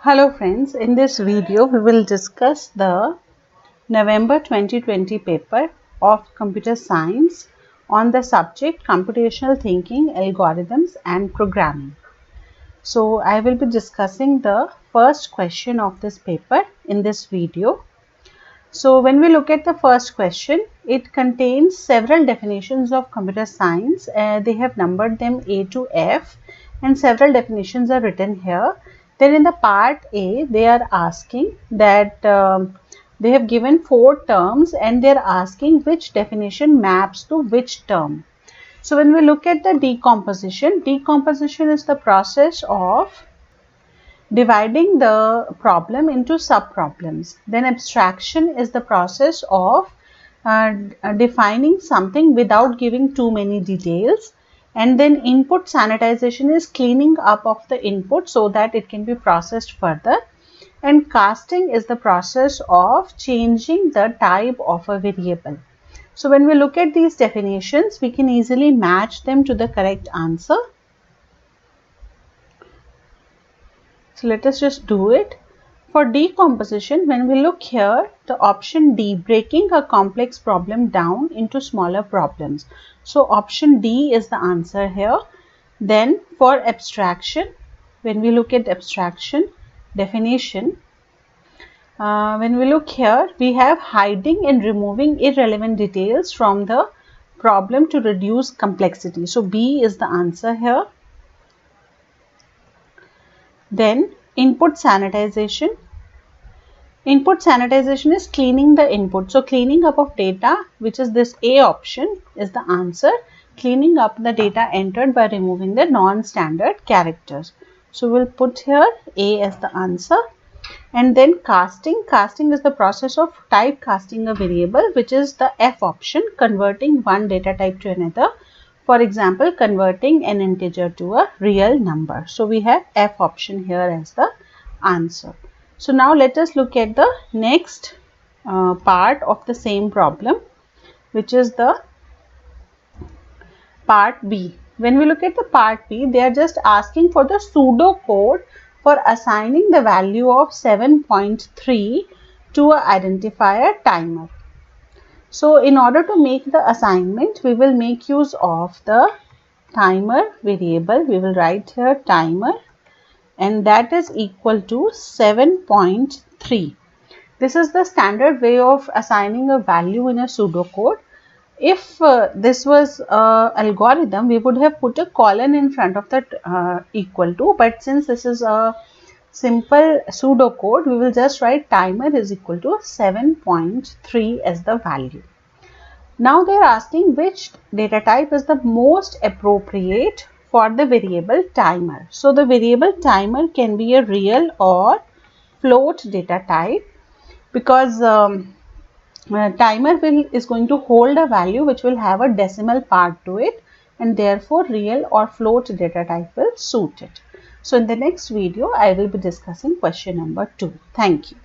Hello friends, in this video we will discuss the November 2020 paper of computer science on the subject computational thinking, algorithms and programming. So I will be discussing the first question of this paper in this video. So when we look at the first question, it contains several definitions of computer science. They have numbered them A to F and several definitions are written here. Then in the part A, they are asking that they have given 4 terms and they are asking which definition maps to which term. So when we look at the decomposition is the process of dividing the problem into sub-problems. Then abstraction is the process of defining something without giving too many details. And then input sanitization is cleaning up of the input so that it can be processed further. And casting is the process of changing the type of a variable. So when we look at these definitions, we can easily match them to the correct answer. So let us just do it. For decomposition, when we look here, the option D, breaking a complex problem down into smaller problems. So option D is the answer here. Then for abstraction, when we look at abstraction definition, when we look here, we have hiding and removing irrelevant details from the problem to reduce complexity. So B is the answer here. Then input sanitization. Input sanitization is cleaning the input. So cleaning up of data, which is this A option, is the answer. Cleaning up the data entered by removing the non-standard characters. So we'll put here A as the answer. And then casting. Casting is the process of typecasting a variable, which is the F option, converting one data type to another. For example, converting an integer to a real number. So we have F option here as the answer. So now let us look at the next part of the same problem, which is the part B. When we look at the part B, they are just asking for the pseudo code for assigning the value of 7.3 to an identifier timer. So in order to make the assignment, we will make use of the timer variable. We will write here timer, and that is equal to 7.3. This is the standard way of assigning a value in a pseudocode. If this was an algorithm, we would have put a colon in front of that equal to, but since this is a simple pseudocode, we will just write timer is equal to 7.3 as the value. Now they are asking which data type is the most appropriate for the variable timer. So the variable timer can be a real or float data type, because timer is going to hold a value which will have a decimal part to it, and therefore real or float data type will suit it. So in the next video, I will be discussing question number 2. Thank you.